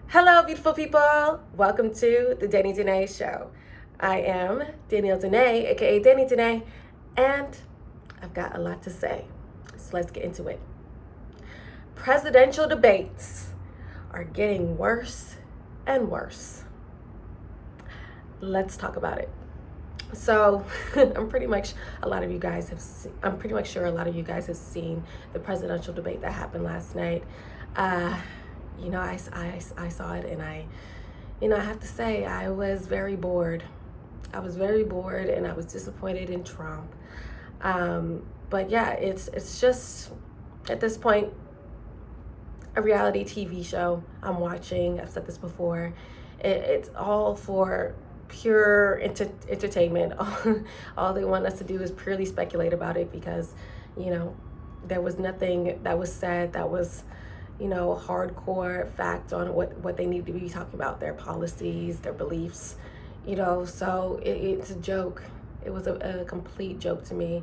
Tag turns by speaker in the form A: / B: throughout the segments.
A: Hello, beautiful people. Welcome to the Danny Danae Show. I am Danielle Danae, aka Danny Danae, and I've got a lot to say. So let's get into it. Presidential debates are getting worse and worse. Let's talk about it. So, I'm pretty much a lot of you guys have. I'm pretty much sure a lot of you guys have seen the presidential debate that happened last night. Uh, I saw it, and I have to say I was very bored. I was very bored, and I was disappointed in Trump. But yeah, it's just at this point a reality TV show I'm watching. I've said this before. It's all for pure entertainment. All they want us to do is purely speculate about it because, you know, there was nothing that was said that was, hardcore fact on what they need to be talking about, their policies, their beliefs, so it's a joke. It was a complete joke to me.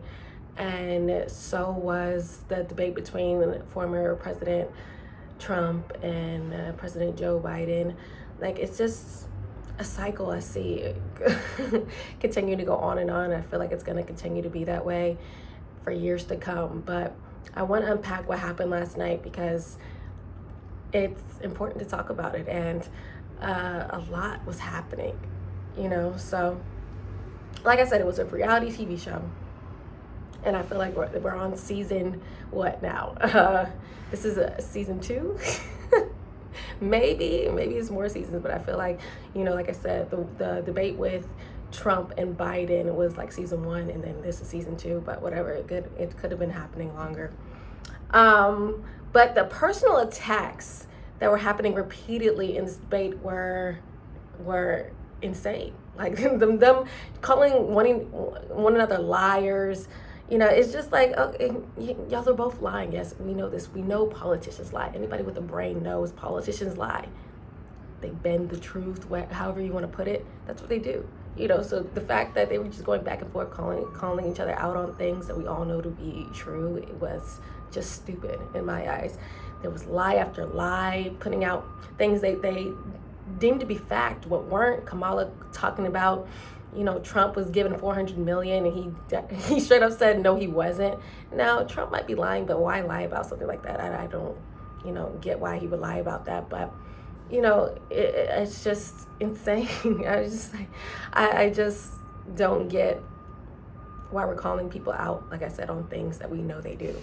A: And so was the debate between former President Trump and President Joe Biden. Like, it's just a cycle I see continuing to go on and on. I feel like it's going to continue to be that way for years to come. But I want to unpack what happened last night because it's important to talk about it. And a lot was happening, So, like I said, it was a reality TV show. And I feel like we're on season what now? This is a season 2. maybe it's more seasons, but I feel like, like I said, the debate with Trump and Biden was like season 1, and then this is season 2. But whatever, it could have been happening longer. But the personal attacks that were happening repeatedly in this debate were insane. Like them calling one another liars. It's just like, okay, y'all are both lying. Yes, we know this. We know politicians lie. Anybody with a brain knows politicians lie. They bend the truth, however you want to put it. That's what they do. So the fact that they were just going back and forth, calling each other out on things that we all know to be true, it was just stupid in my eyes. There was lie after lie, putting out things they deemed to be fact, what weren't. Kamala talking about, Trump was given $400 million, and he straight up said no, he wasn't. Now, Trump might be lying, but why lie about something like that? I don't, get why he would lie about that. But, it's just insane. I just don't get why we're calling people out, like I said, on things that we know they do.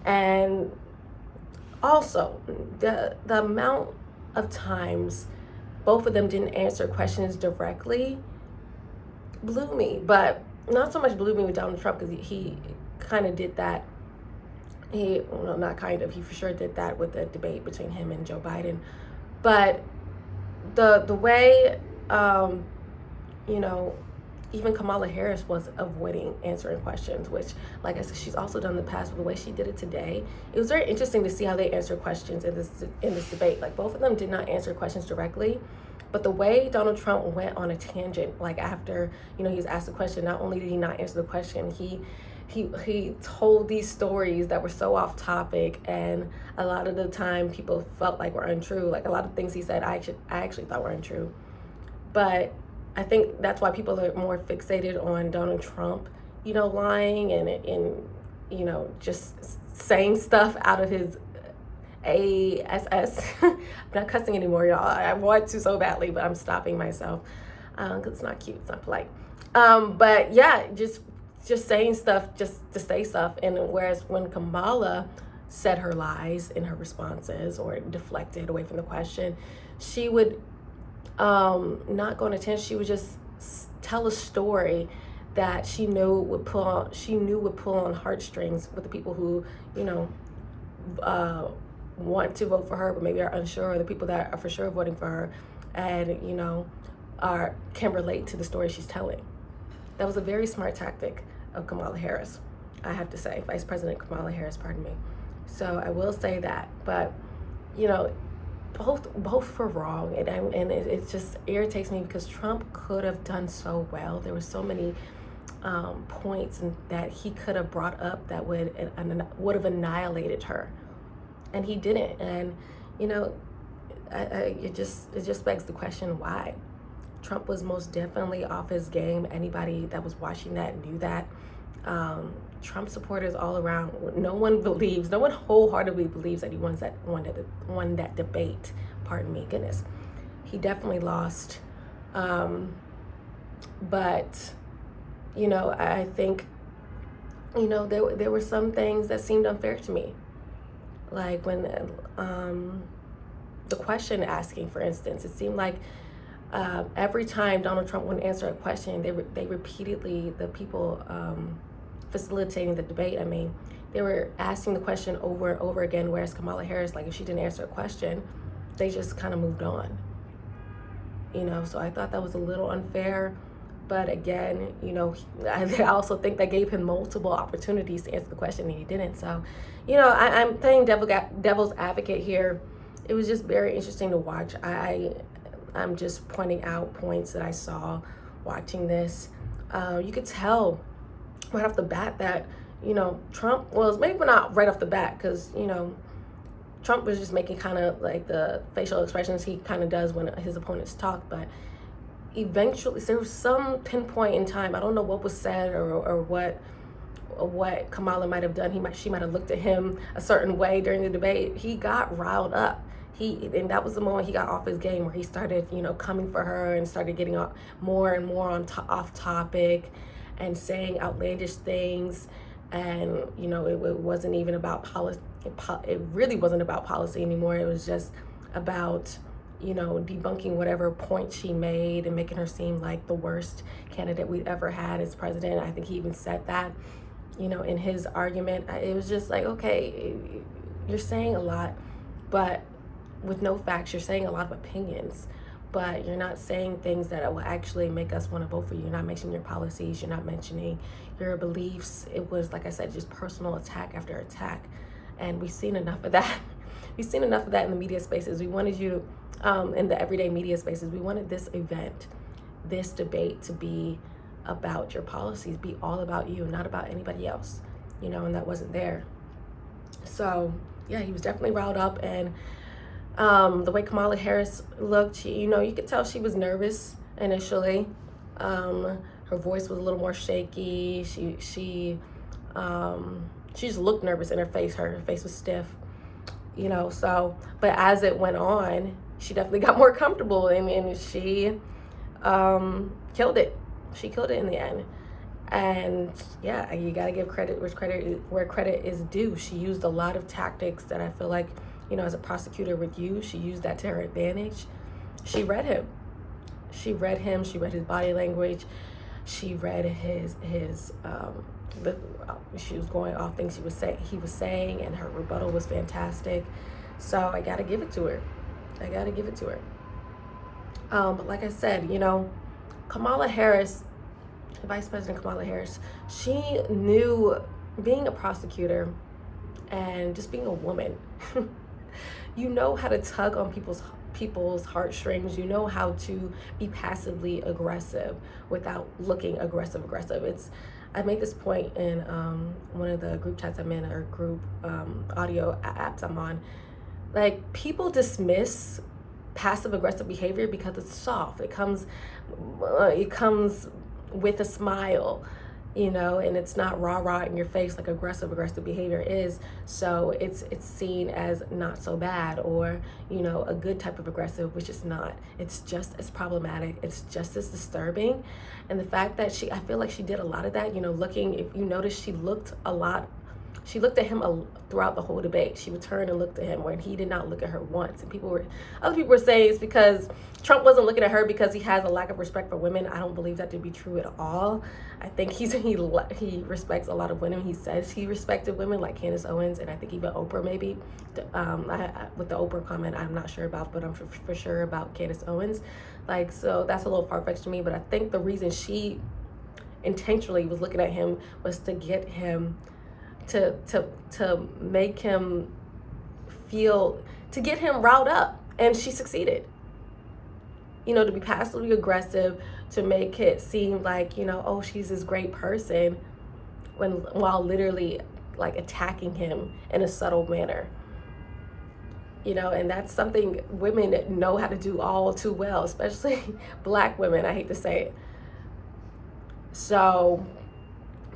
A: And also, the amount of times both of them didn't answer questions directly blew me. But not so much blew me with Donald Trump, because he kind of did that. He for sure did that with the debate between him and Joe Biden. But the way even Kamala Harris was avoiding answering questions, which, like I said, she's also done in the past. But the way she did it today, it was very interesting to see how they answered questions in this debate. Like, both of them did not answer questions directly, but the way Donald Trump went on a tangent, like after he was asked a question, not only did he not answer the question, he told these stories that were so off topic, and a lot of the time people felt like were untrue. Like, a lot of things he said, I actually thought were untrue. But I think that's why people are more fixated on Donald Trump, lying and just saying stuff out of his ass. I'm not cussing anymore, y'all. I want to so badly, but I'm stopping myself because it's not cute. It's not polite. But yeah, just saying stuff just to say stuff. And whereas when Kamala said her lies in her responses or deflected away from the question, she would not go on a tangent. She would just tell a story that she knew would pull on heartstrings with the people who want to vote for her but maybe are unsure, or the people that are for sure voting for her and can relate to the story she's telling. That was a very smart tactic of Kamala Harris, I have to say. Vice President Kamala Harris, pardon me. So I will say that. But both were wrong, and it just irritates me because Trump could have done so well. There were so many points that he could have brought up that would have annihilated her, and he didn't. And it just begs the question, why? Trump was most definitely off his game. Anybody that was watching that knew that. Trump supporters all around, no one wholeheartedly believes that he won that debate. Pardon me, goodness. He definitely lost. But, I think, there were some things that seemed unfair to me. Like when the question asking, for instance, it seemed like every time Donald Trump wouldn't answer a question, they repeatedly, the people facilitating the debate, they were asking the question over and over again, whereas Kamala Harris, like if she didn't answer a question, they just kind of moved on. So I thought that was a little unfair. But again, I also think that gave him multiple opportunities to answer the question and he didn't. So, I'm playing devil's advocate here. It was just very interesting to watch. I'm just pointing out points that I saw watching this. You could tell right off the bat that, Trump was, maybe not right off the bat, because, Trump was just making kind of like the facial expressions he kind of does when his opponents talk, but eventually there was some pinpoint in time, I don't know what was said or what Kamala might have done. She might have looked at him a certain way during the debate. He got riled up. And that was the moment he got off his game, where he started, coming for her and started getting more and more off topic and saying outlandish things. And, it wasn't even about policy. It really wasn't about policy anymore. It was just about, debunking whatever point she made and making her seem like the worst candidate we've ever had as president. I think he even said that, in his argument. It was just like, okay, you're saying a lot, but with no facts. You're saying a lot of opinions, but you're not saying things that will actually make us want to vote for you. You're not mentioning your policies. You're not mentioning your beliefs. It was, like I said, just personal attack after attack. And we've seen enough of that. We've seen enough of that in the media spaces. We wanted you, in the everyday media spaces, we wanted this event, this debate to be about your policies, be all about you, not about anybody else, and that wasn't there. So, yeah, he was definitely riled up. And the way Kamala Harris looked, you could tell she was nervous initially. Her voice was a little more shaky. She just looked nervous in her face. Her face was stiff, so, but as it went on, she definitely got more comfortable, and she killed it. She killed it in the end. And yeah, you got to give credit where credit is due. She used a lot of tactics that I feel like, as a prosecutor would use. She used that to her advantage. She read him. She read his body language. She read she was going off things he was saying, and her rebuttal was fantastic. So I got to give it to her. But like I said, Kamala Harris, Vice President Kamala Harris, she knew, being a prosecutor and just being a woman, you know how to tug on people's heartstrings. You know how to be passively aggressive without looking aggressive. I made this point in one of the group chats I'm in, or group audio apps I'm on. Like, people dismiss passive aggressive behavior because it's soft. It comes with a smile, and it's not rah-rah in your face like aggressive behavior is. So it's seen as not so bad, or, a good type of aggressive, which is not. It's just as problematic. It's just as disturbing. And the fact that I feel like she did a lot of that, if you notice, she looked at him throughout the whole debate. She would turn and look at him, when he did not look at her once. And other people were saying it's because Trump wasn't looking at her because he has a lack of respect for women. I don't believe that to be true at all. I think he respects a lot of women. He says he respected women like Candace Owens, and I think even Oprah maybe. With the Oprah comment, I'm not sure about, but I'm for sure about Candace Owens. So that's a little far-fetched to me, but I think the reason she intentionally was looking at him was to get him to make him to get him riled up, and she succeeded. To be passively aggressive, to make it seem like, oh, she's this great person, while literally like attacking him in a subtle manner. and that's something women know how to do all too well, especially Black women. I hate to say it. So,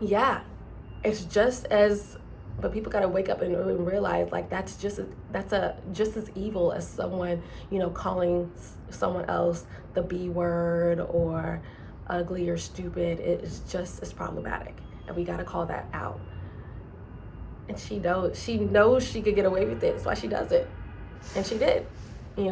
A: yeah, it's just as, but people got to wake up and realize, like, that's just as evil as someone, calling someone else the B word or ugly or stupid. It's just as problematic, and we got to call that out. And she knows she could get away with it. That's why she does it. And she did, she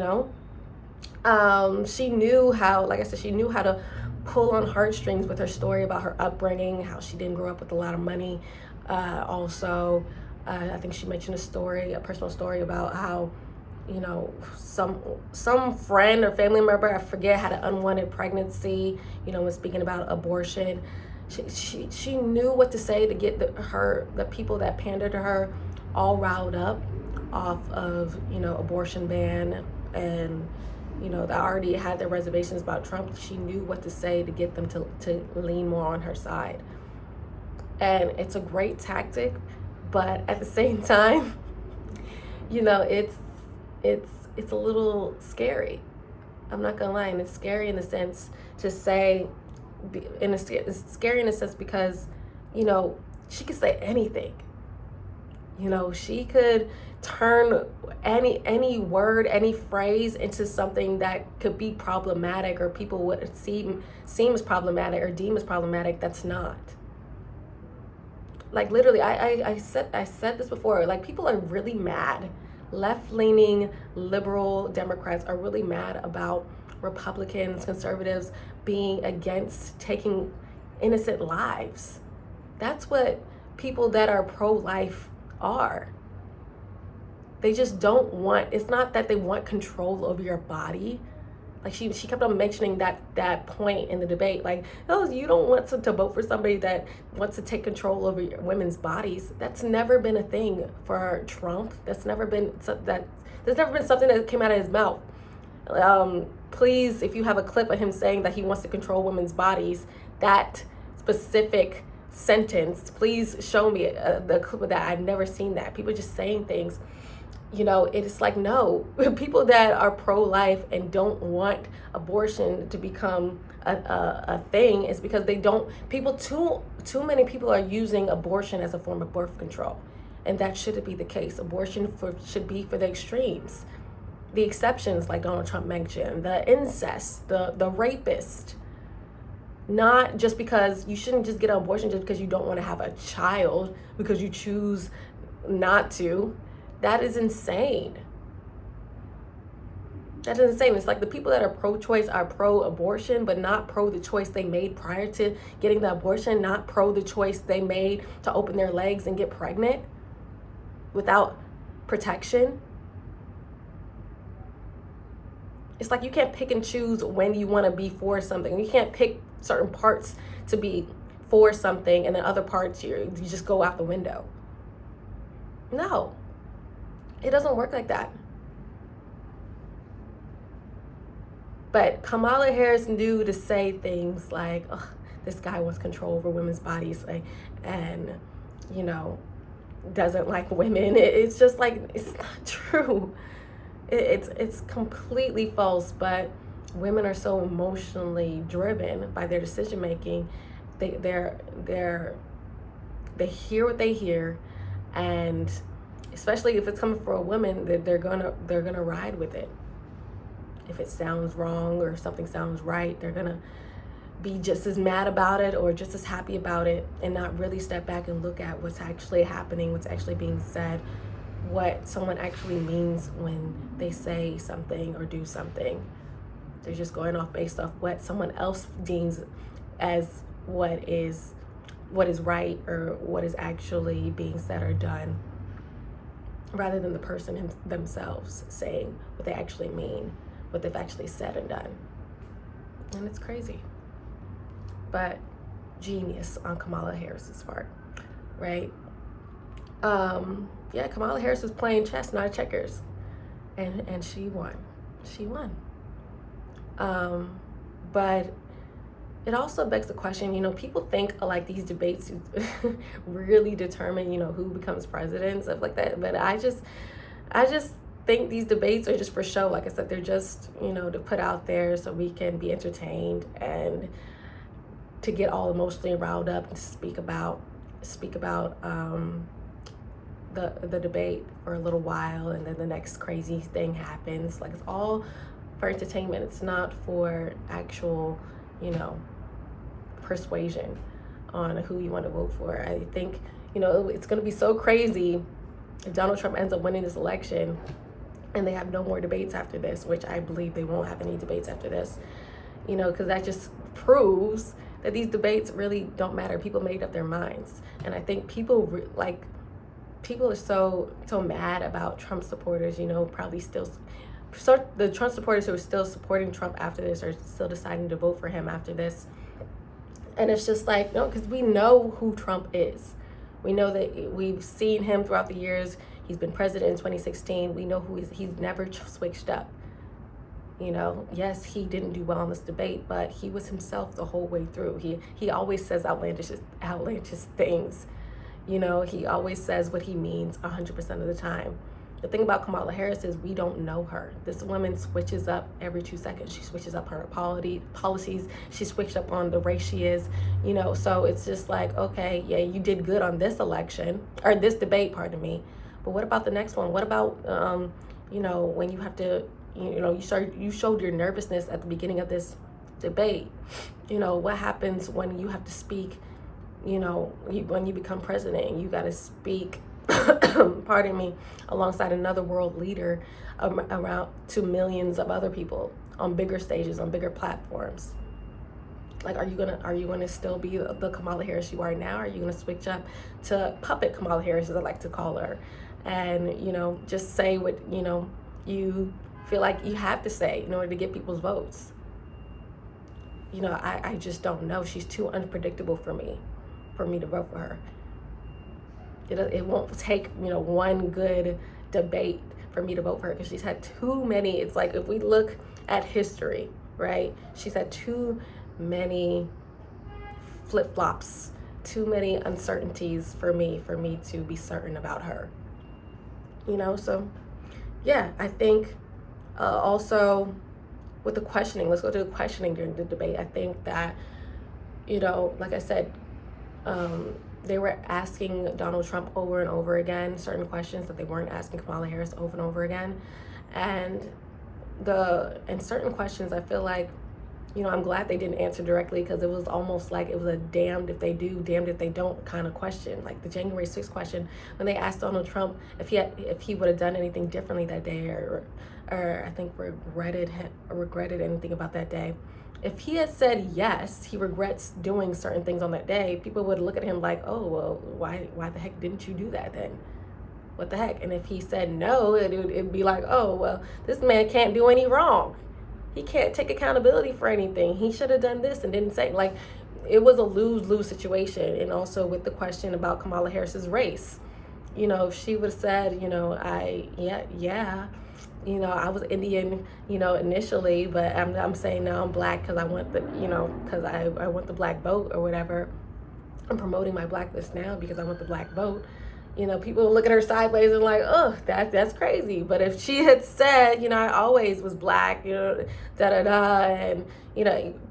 A: knew how, like I said, she knew how to pull on heartstrings with her story about her upbringing, how she didn't grow up with a lot of money. Also, I think she mentioned a personal story about how, some friend or family member, I forget, had an unwanted pregnancy, when speaking about abortion. She knew what to say to get the people that pandered to her all riled up off of, abortion ban, and, that already had their reservations about Trump. She knew what to say to get them to lean more on her side. And it's a great tactic, but at the same time, it's a little scary. I'm not gonna lie, and it's scary in the sense to say, it's scary in a sense because, she could say anything. She could turn any word, any phrase into something that could be problematic, or people would seem as problematic or deem as problematic. That's not. Like, literally, I said this before. Like, people are really mad. Left-leaning liberal Democrats are really mad about Republicans, conservatives being against taking innocent lives. That's what people that are pro-life are. They just don't want, it's not that they want control over your body. Like, she kept on mentioning that point in the debate, like, oh, you don't want to vote for somebody that wants to take control over women's bodies. That's never been a thing for Trump. That's never been something that came out of his mouth. Please, if you have a clip of him saying that he wants to control women's bodies, that specific sentence, please show me the clip of that. I've never seen that. People just saying things. It's like, no, people that are pro-life and don't want abortion to become a thing is because too many people are using abortion as a form of birth control. And that shouldn't be the case. Abortion should be for the extremes. The exceptions, like Donald Trump mentioned, the incest, the rapist. Not just because you shouldn't just get an abortion just because you don't want to have a child, because you choose not to. That is insane. That is insane. It's like the people that are pro-choice are pro-abortion, but not pro the choice they made prior to getting the abortion, not pro the choice they made to open their legs and get pregnant without protection. It's like you can't pick and choose when you want to be for something. You can't pick certain parts to be for something and then other parts you just go out the window. No. It doesn't work like that. But Kamala Harris knew to say things like, oh, this guy wants control over women's bodies, and, doesn't like women. It's just like, it's not true. It's completely false, but women are so emotionally driven by their decision making. They hear what they hear, and especially if it's coming from a woman, they're gonna ride with it. If it sounds wrong or something sounds right, they're gonna be just as mad about it or just as happy about it, and not really step back and look at what's actually happening, what's actually being said, what someone actually means when they say something or do something. They're just going off based off what someone else deems as what is right or what is actually being said or done, rather than the person themselves saying what they actually mean, what they've actually said and done. And it's crazy. But genius on Kamala Harris's part, right? Yeah, Kamala Harris was playing chess, not checkers. And she won. She won. But it also begs the question, people think like these debates really determine, who becomes president, stuff like that. But I just think these debates are just for show. Like I said, they're just, to put out there so we can be entertained and to get all emotionally riled up and to speak about the debate for a little while, and then the next crazy thing happens. Like, it's all for entertainment. It's not for actual, persuasion on who you want to vote for. I think, it's going to be so crazy if Donald Trump ends up winning this election and they have no more debates after this, which I believe they won't have any debates after this, because that just proves that these debates really don't matter. People made up their minds. And I think people are so mad about Trump supporters, probably still, so the Trump supporters who are still supporting Trump after this are still deciding to vote for him after this. And it's just like, no, because we know who Trump is. We know that we've seen him throughout the years. He's been president in 2016. We know who he's never switched up. Yes, he didn't do well on this debate, but he was himself the whole way through. He always says outlandish things. He always says what he means 100% of the time. The thing about Kamala Harris is we don't know her. This woman switches up every 2 seconds. She switches up her policies. She switched up on the race she is, so it's just like, okay, yeah, you did good on this election, or this debate, pardon me. But what about the next one? What about, when you have to, you showed your nervousness at the beginning of this debate. What happens when you have to speak, when you become president and you got to speak, pardon me, alongside another world leader around to millions of other people on bigger stages, on bigger platforms. Like, are you gonna still be the Kamala Harris you are now? Or are you gonna switch up to puppet Kamala Harris, as I like to call her, and just say what you feel like you have to say in order to get people's votes? I just don't know. She's too unpredictable for me to vote for her. It won't take one good debate for me to vote for her, because she's had too many. It's like, if we look at history, right, she's had too many flip-flops, too many uncertainties for me to be certain about her. So yeah, I think also with the questioning, let's go to the questioning during the debate. I think that, like I said, they were asking Donald Trump over and over again certain questions that they weren't asking Kamala Harris over and over again. And certain questions, I feel like, I'm glad they didn't answer directly, because it was almost like it was a damned if they do, damned if they don't kind of question. Like the January 6th question, when they asked Donald Trump if he would have done anything differently that day, or I think regretted anything about that day. If he had said yes, he regrets doing certain things on that day, people would look at him like, oh, well, why the heck didn't you do that then? What the heck? And if he said no, it'd be like, oh, well, this man can't do any wrong. He can't take accountability for anything. He should have done this and didn't say. Like, it was a lose-lose situation. And also with the question about Kamala Harris's race, if she would have said, I was Indian, initially, but I'm saying now I'm black because I want because I want the black vote or whatever. I'm promoting my blackness now because I want the black vote. People will look at her sideways and like, oh, that's crazy. But if she had said, I always was black, and,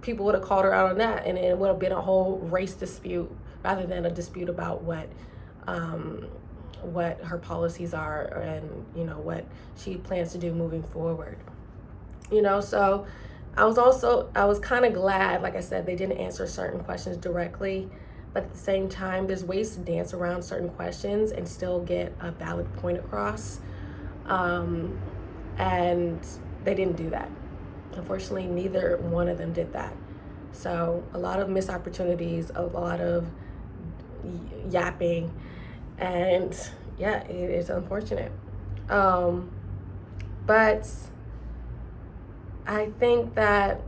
A: people would have called her out on that, and it would have been a whole race dispute rather than a dispute about what her policies are and, what she plans to do moving forward. So I was kind of glad, like I said, they didn't answer certain questions directly. But at the same time, there's ways to dance around certain questions and still get a valid point across. And they didn't do that. Unfortunately, neither one of them did that. So a lot of missed opportunities, a lot of yapping, and yeah, it's unfortunate. But I think that,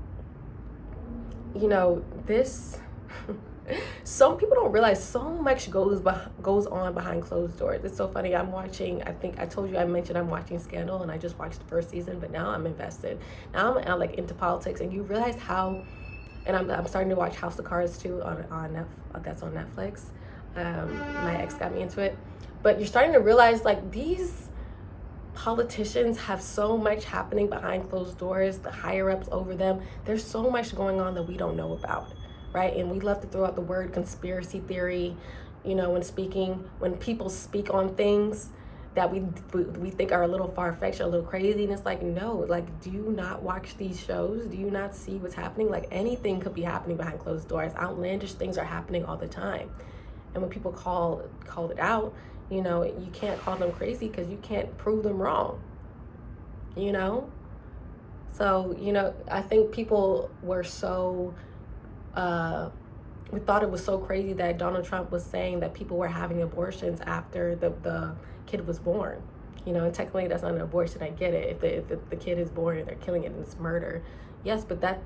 A: this... some people don't realize so much goes on behind closed doors. It's so funny. I'm watching, I think I told you, I mentioned I'm watching Scandal, and I just watched the first season, but now I'm invested. Now I'm like into politics, and you realize how, and I'm starting to watch House of Cards too that's on Netflix. My ex got me into it, but you're starting to realize like these politicians have so much happening behind closed doors, the higher ups over them. There's so much going on that we don't know about, right? And we love to throw out the word conspiracy theory, when people speak on things that we think are a little far-fetched or a little crazy, and it's like, no, like, do you not watch these shows? Do you not see what's happening? Like, anything could be happening behind closed doors. Outlandish things are happening all the time. And when people call it out, you can't call them crazy because you can't prove them wrong, So, I think people were so, we thought it was so crazy that Donald Trump was saying that people were having abortions after the kid was born. And technically that's not an abortion. I get it. If the kid is born and they're killing it and it's murder. Yes, but that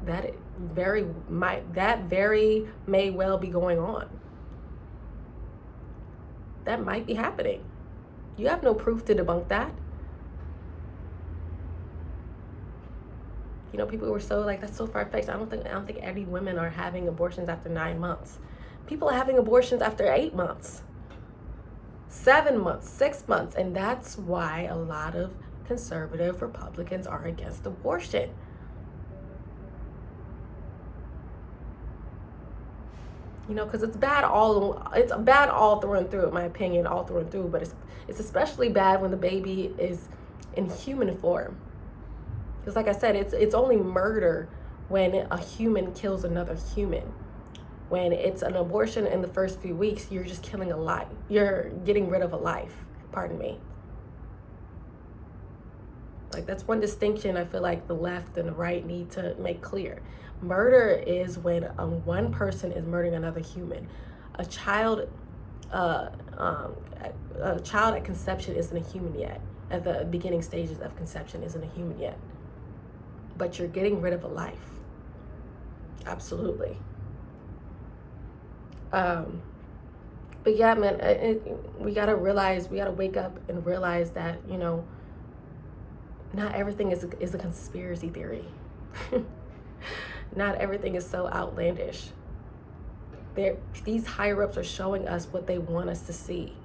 A: very may well be going on. That might be happening. You have no proof to debunk that. People were so like, that's so far-fetched. I don't think any women are having abortions after 9 months. People are having abortions after 8 months, 7 months, 6 months. And that's why a lot of conservative Republicans are against abortion. Because it's bad all through and through, in my opinion, all through and through. But it's especially bad when the baby is in human form. Because like I said, it's only murder when a human kills another human. When it's an abortion in the first few weeks, you're just killing a life. You're getting rid of a life. Pardon me. Like, that's one distinction I feel like the left and the right need to make clear. Murder is when one person is murdering another human. A child at conception isn't a human yet. At the beginning stages of conception isn't a human yet. But you're getting rid of a life. Absolutely. But yeah, man, we gotta wake up and realize that, not everything is a conspiracy theory. Not everything is so outlandish. These higher ups are showing us what they want us to see.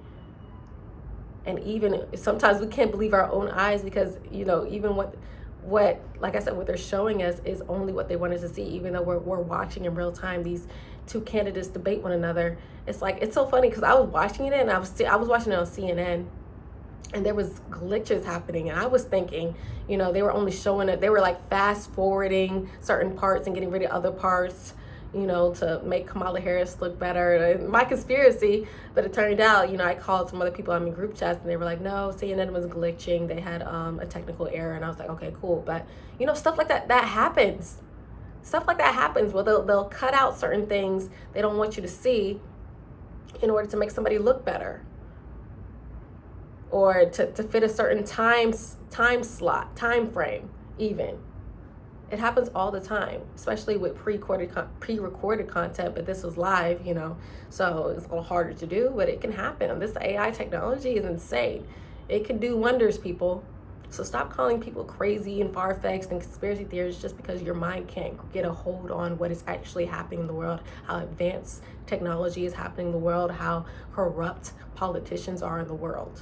A: And even sometimes we can't believe our own eyes because, even what like I said, what they're showing us is only what they want us to see, even though we're watching in real time these two candidates debate one another. It's like, it's so funny because I was watching it and I was watching it on CNN. And there was glitches happening, and I was thinking, they were only showing it. They were like fast forwarding certain parts and getting rid of other parts, to make Kamala Harris look better. My conspiracy, but it turned out, I called some other people on my group chats, and they were like, no, CNN was glitching. They had a technical error, and I was like, okay, cool. But stuff like that happens. Stuff like that happens. Well, they'll cut out certain things they don't want you to see in order to make somebody look better. Or to fit a certain time slot, time frame, even. It happens all the time, especially with pre-recorded content, but this was live, so it's a little harder to do, but it can happen. This AI technology is insane. It can do wonders, people. So stop calling people crazy and far-fetched and conspiracy theories just because your mind can't get a hold on what is actually happening in the world, how advanced technology is happening in the world, how corrupt politicians are in the world.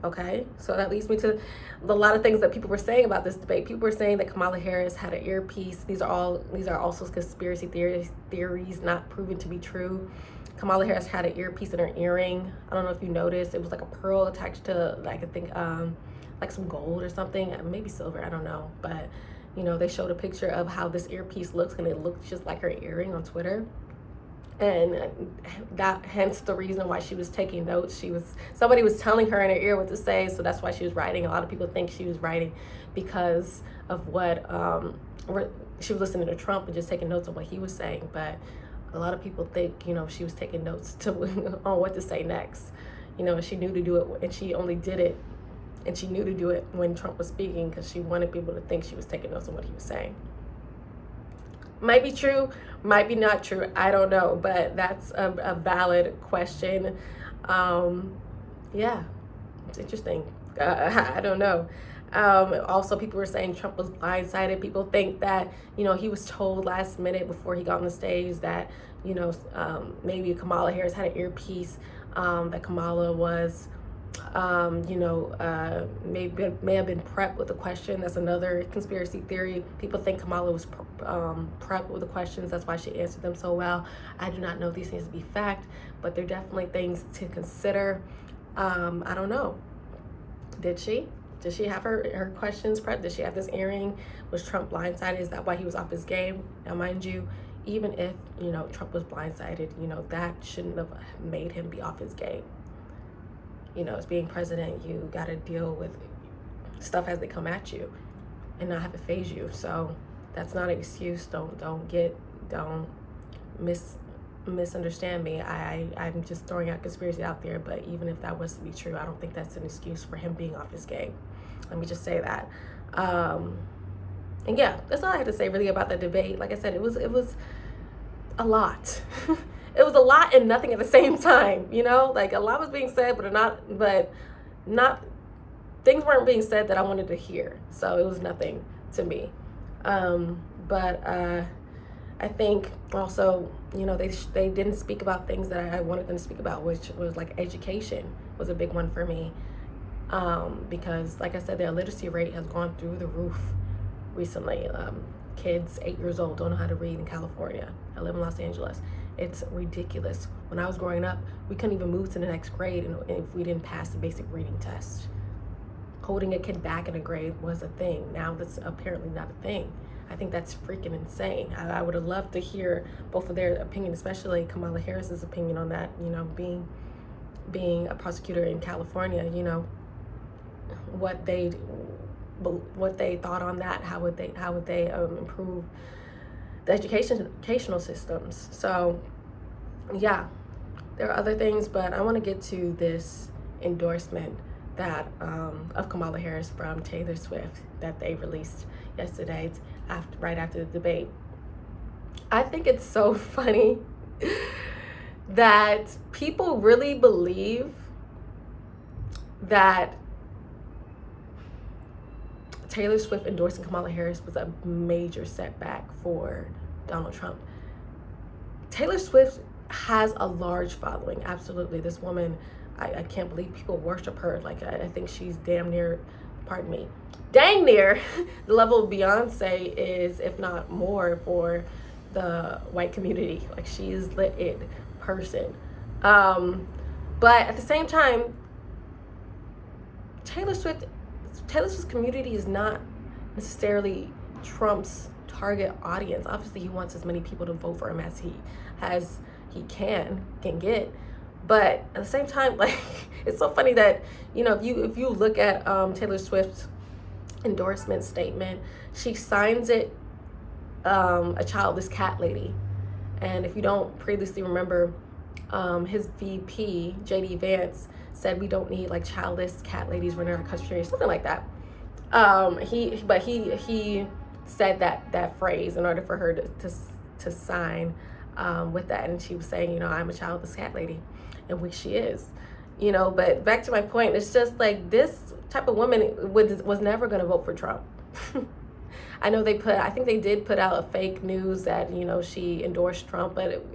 A: Okay, so that leads me to a lot of things that people were saying about this debate. People were saying that Kamala Harris had an earpiece. These are also conspiracy theories not proven to be true. Kamala Harris had an earpiece in her earring. I don't know if you noticed. It was like a pearl attached to, like, I think, like some gold or something, maybe silver. I don't know, but they showed a picture of how this earpiece looks, and it looks just like her earring on Twitter. And that, hence the reason why she was taking notes. Somebody was telling her in her ear what to say, so that's why she was writing. A lot of people think she was writing because of what she was listening to Trump and just taking notes on what he was saying. But a lot of people think, she was taking notes on what to say next. And she knew to do it, and she only did it, and she knew to do it when Trump was speaking because she wanted people to think she was taking notes on what he was saying. Might be true, might be not true, I don't know, but that's a valid question. Yeah, it's interesting. I don't know. Also, people were saying Trump was blindsided. People think that, he was told last minute before he got on the stage that, maybe Kamala Harris had an earpiece, that Kamala was may have been prepped with a question. That's another conspiracy theory. People think Kamala was prepped with the questions. That's why she answered them so well. I do not know these things to be fact, but they're definitely things to consider. I don't know. Did she have her questions prepped? Did she have this earring? Was Trump blindsided? Is that why he was off his game? Now, mind you, even if, Trump was blindsided, that shouldn't have made him be off his game. As being president, you got to deal with stuff as they come at you and not have it phase you. So that's not an excuse. Don't misunderstand me. I'm just throwing out conspiracy out there, but even if that was to be true, I don't think that's an excuse for him being off his game. Let me just say that. And yeah, that's all I had to say really about the debate. Like I said, it was a lot. It was a lot and nothing at the same time, like a lot was being said, but not things weren't being said that I wanted to hear. So it was nothing to me. But I think also, they didn't speak about things that I wanted them to speak about, which was like education was a big one for me. Because like I said, their literacy rate has gone through the roof recently. Kids 8 years old don't know how to read in California. I live in Los Angeles. It's ridiculous. When I was growing up, we couldn't even move to the next grade if we didn't pass the basic reading test. Holding a kid back in a grade was a thing. Now that's apparently not a thing. I think that's freaking insane. I would have loved to hear both of their opinion, especially Kamala Harris's opinion on that, being a prosecutor in California, what they thought on that, how would they improve the educational systems. So yeah, there are other things, but I want to get to this endorsement that of Kamala Harris from Taylor Swift that they released yesterday right after the debate. I think it's so funny that people really believe that Taylor Swift endorsing Kamala Harris was a major setback for Donald Trump. Taylor Swift has a large following, absolutely. This woman, I can't believe people worship her. Like, I think she's dang near the level of Beyonce is, if not more, for the white community. Like, she's lit person. But at the same time, Taylor Swift's community is not necessarily Trump's target audience. Obviously, he wants as many people to vote for him as he can get. But at the same time, like, it's so funny that, if you look at Taylor Swift's endorsement statement, she signs it a childless cat lady. And if you don't previously remember, his VP, JD Vance, said we don't need like childless cat ladies running our country or something like that. He said that phrase in order for her to sign with that, and she was saying, I'm a childless cat lady, and which she is, But back to my point, it's just like this type of woman was never going to vote for Trump. I know I think they did put out a fake news that she endorsed Trump, but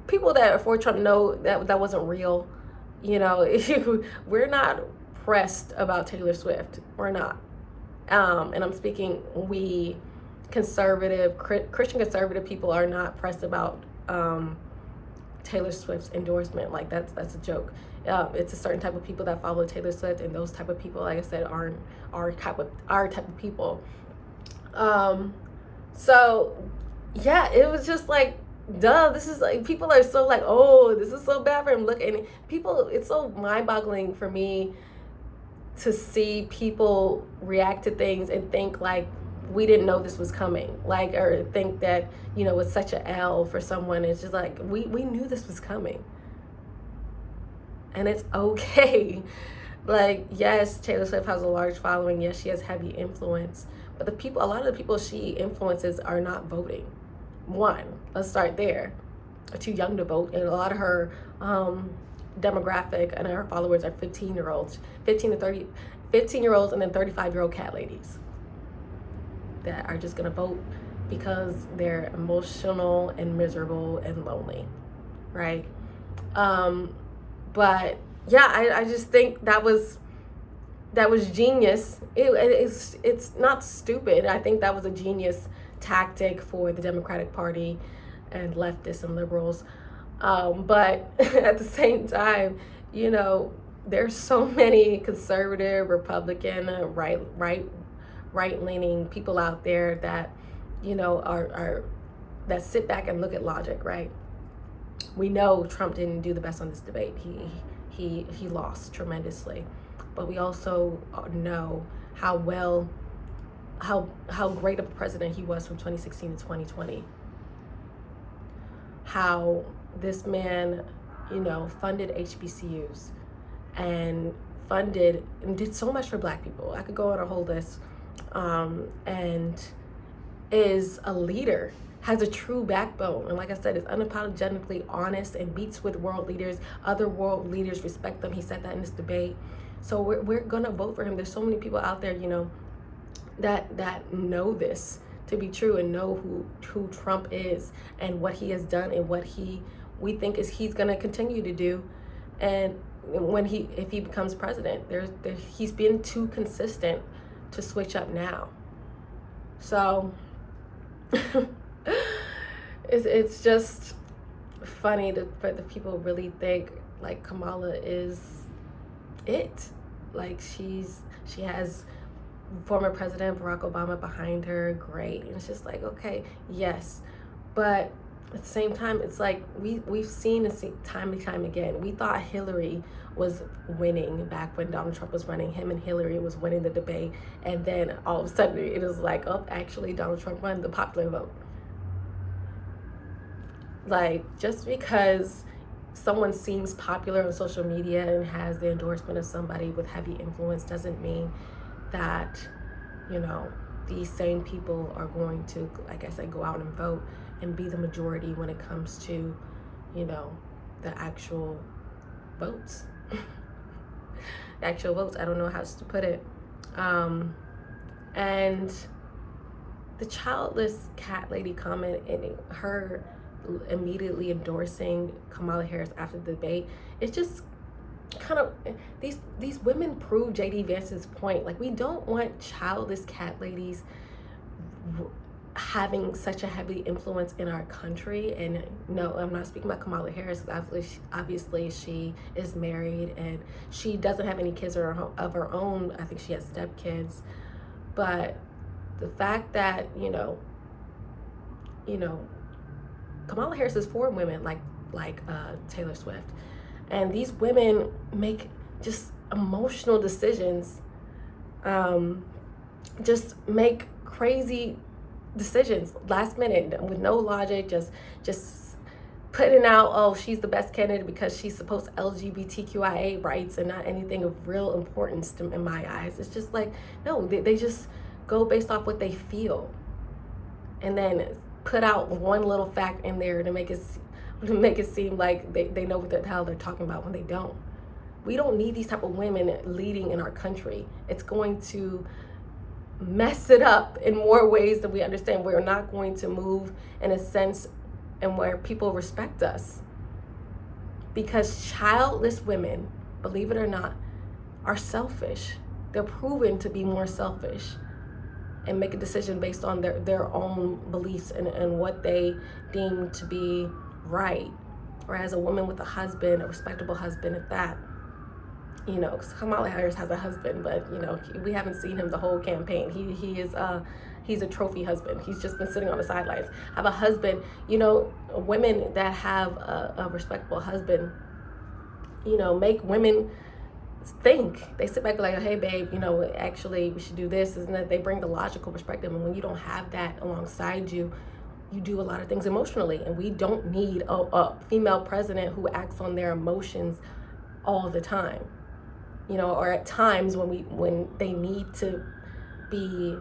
A: people that are for Trump know that wasn't real. We're not pressed about Taylor Swift. We're not. And I'm speaking, we Christian conservative people are not pressed about Taylor Swift's endorsement. Like, that's a joke. It's a certain type of people that follow Taylor Swift, and those type of people, like I said, aren't our type of people. So yeah, it was just like, duh, this is like, people are so like, oh, this is so bad for him. Look, and people, it's so mind-boggling for me to see people react to things and think like we didn't know this was coming, like, or think that, it's such a L for someone. It's just like, we knew this was coming, and it's okay. Like, yes, Taylor Swift has a large following. Yes, she has heavy influence, but a lot of the people she influences are not voting. One, let's start there. Are too young to vote, and a lot of her demographic and her followers are 15-year-olds, 15-year-olds, and then 35-year-old cat ladies that are just gonna vote because they're emotional and miserable and lonely, right? But yeah, I just think that was genius. It's not stupid. I think that was a genius tactic for the Democratic Party and leftists and liberals. But at the same time, you know, there's so many conservative, Republican, right leaning people out there that, you know, are that sit back and look at logic, right? We know Trump didn't do the best on this debate. He lost tremendously, but we also know how great of a president he was from 2016 to 2020. How this man, you know, funded HBCUs and funded and did so much for Black people. I could go on a whole list, and is a leader, has a true backbone, and like I said, is unapologetically honest and meets with world leaders. Other world leaders respect them. He said that in this debate. So we're gonna vote for him. There's so many people out there, you know, that know this to be true and know who Trump is and what he has done and what we think he's gonna continue to do. And if he becomes president, he's been too consistent to switch up now. So it's just funny for the people really think like Kamala is it. Like she has former President Barack Obama behind her, great. And it's just like, okay, yes. But at the same time, it's like we've seen this time and time again. We thought Hillary was winning back when Donald Trump was running. Him and Hillary was winning the debate. And then all of a sudden it was like, oh, actually Donald Trump won the popular vote. Like, just because someone seems popular on social media and has the endorsement of somebody with heavy influence doesn't mean that, you know, these same people are going to, like I said, go out and vote and be the majority when it comes to, you know, the actual votes. The actual votes. I don't know how else to put it. And the childless cat lady comment and her immediately endorsing Kamala Harris after the debate, it's just kind of, these women prove JD Vance's point. Like, we don't want childless cat ladies having such a heavy influence in our country. And no, I'm not speaking about Kamala Harris. Obviously she is married and she doesn't have any kids of her own. I think she has stepkids. But the fact that, you know, Kamala Harris is for women like Taylor Swift. And these women make just emotional decisions, just make crazy decisions last minute with no logic, just putting out, oh, she's the best candidate because she's supposed to LGBTQIA rights and not anything of real importance in my eyes. It's just like, no, they just go based off what they feel and then put out one little fact in there to make it seem like they know what the hell they're talking about when they don't. We don't need these type of women leading in our country. It's going to mess it up in more ways than we understand. We're not going to move in a sense and where people respect us. Because childless women, believe it or not, are selfish. They're proven to be more selfish and make a decision based on their own beliefs and what they deem to be right. Whereas a woman with a husband, a respectable husband at that, you know, because Kamala Harris has a husband, but, you know, we haven't seen him the whole campaign. He's a trophy husband. He's just been sitting on the sidelines. Have a husband, you know, women that have a respectable husband, you know, make women think. They sit back and like, hey babe, you know, actually we should do this, isn't it? They bring the logical perspective. And when you don't have that alongside you, you do a lot of things emotionally. And we don't need a female president who acts on their emotions all the time. You know, or at times when they need to be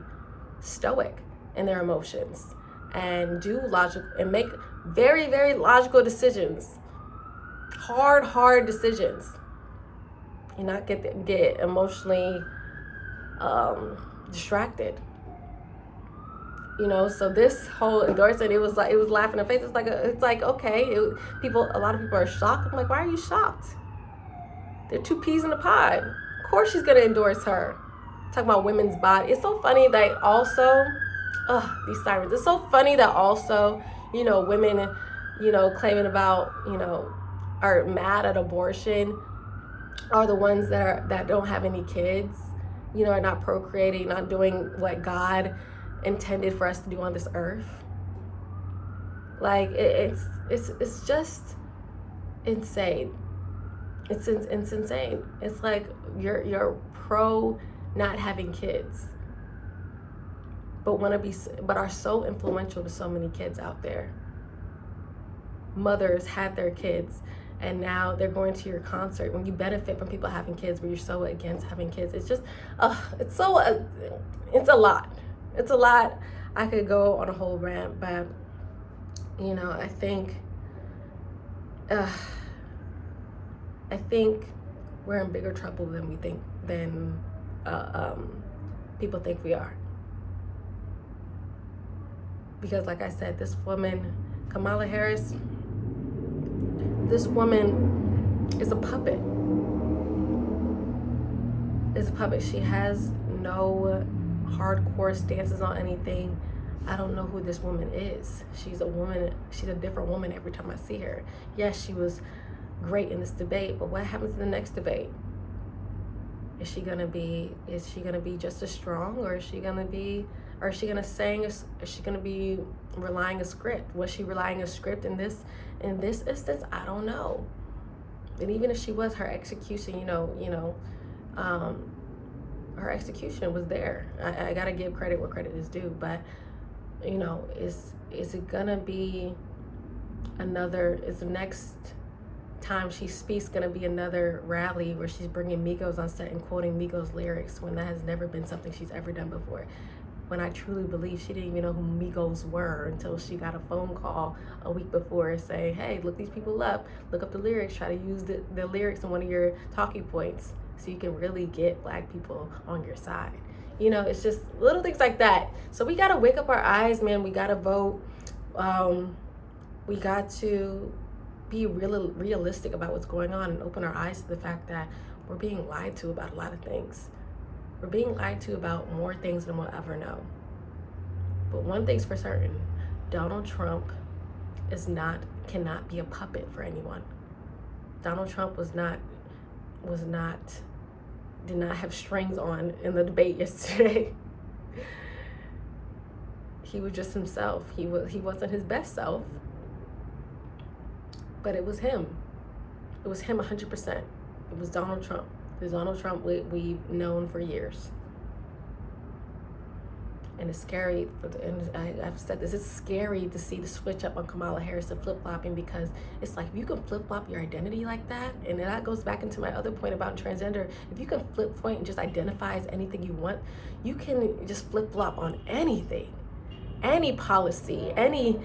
A: stoic in their emotions and do logic and make very, very logical decisions, hard decisions, and not get emotionally distracted. You know, so this whole endorsement, it was laughing in the face. It's like okay, a lot of people are shocked. I'm like, why are you shocked? They're two peas in a pod. Of course she's gonna endorse her. Talking about women's body. It's so funny that also, these sirens. It's so funny that also, women, claiming about, are mad at abortion are the ones that don't have any kids, are not procreating, not doing what God intended for us to do on this earth. Like it's just insane. It's insane. It's like you're pro not having kids, but are so influential to so many kids out there. Mothers had their kids, and now they're going to your concert when you benefit from people having kids, but you're so against having kids. It's just, it's a lot. It's a lot. I could go on a whole rant, but I think we're in bigger trouble than we think, than people think we are. Because like I said, this woman, Kamala Harris, this woman is a puppet. Is a puppet. She has no hardcore stances on anything. I don't know who this woman is. She's a woman. She's a different woman every time I see her. Yes, she was great in this debate, but what happens in the next debate? Is she gonna be just as strong, or is she gonna be relying a script? Was she relying a script in this instance? I don't know. And even if she was, her execution, her execution was there. I gotta give credit where credit is due, but is it gonna be is the next time she speaks gonna be another rally where she's bringing Migos on set and quoting Migos lyrics, when that has never been something she's ever done before? When I truly believe she didn't even know who Migos were until she got a phone call a week before saying, hey, look these people up, look up the lyrics, try to use the lyrics in one of your talking points so you can really get Black people on your side. It's just little things like that. So we gotta wake up our eyes, man. We gotta vote. We got to be realistic about what's going on and open our eyes to the fact that we're being lied to about a lot of things. We're being lied to about more things than we'll ever know. But one thing's for certain, Donald Trump cannot be a puppet for anyone. Donald Trump did not have strings on in the debate yesterday. He was just himself. He wasn't his best self, but it was him. It was him 100%. It was Donald Trump. The Donald Trump we've known for years. And it's scary, I've said this, it's scary to see the switch up on Kamala Harris and flip-flopping, because it's like, if you can flip-flop your identity like that, and that goes back into my other point about transgender, if you can flip-flop and just identify as anything you want, you can just flip-flop on anything, any policy, any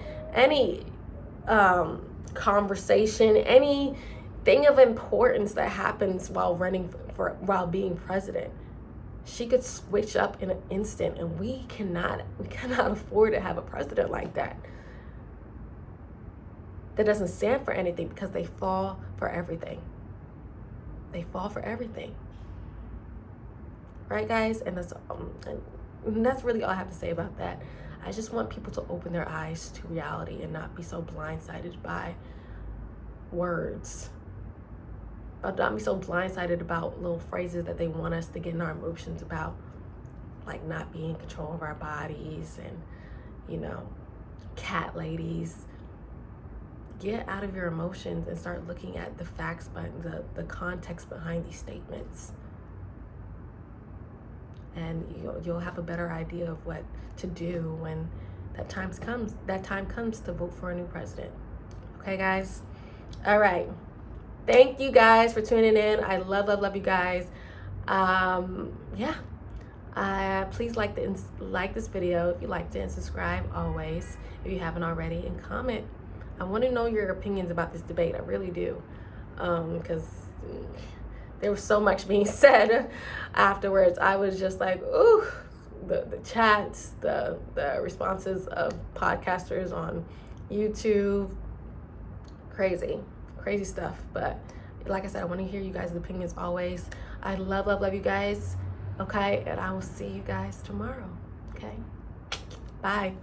A: conversation, anything of importance that happens while being president. She could switch up in an instant, and we cannot afford to have a president like that doesn't stand for anything, because they fall for everything. Right, guys? And that's really all I have to say about that. I just want people to open their eyes to reality and not be so blindsided by words. Not be so blindsided about little phrases that they want us to get in our emotions about, like not being in control of our bodies and, cat ladies. Get out of your emotions and start looking at the facts, but the context behind these statements. And you'll have a better idea of what to do when that time comes to vote for a new president. Okay, guys? All right. Thank you guys for tuning in. I love you guys. Please like this video if you liked it, and subscribe always if you haven't already, and comment. I want to know your opinions about this debate. I really do, because there was so much being said afterwards. I was just like, ooh, the chats, the responses of podcasters on YouTube, crazy stuff. But Like I said, I want to hear you guys' opinions always. I love you guys. Okay, and I will see you guys tomorrow. Okay, bye.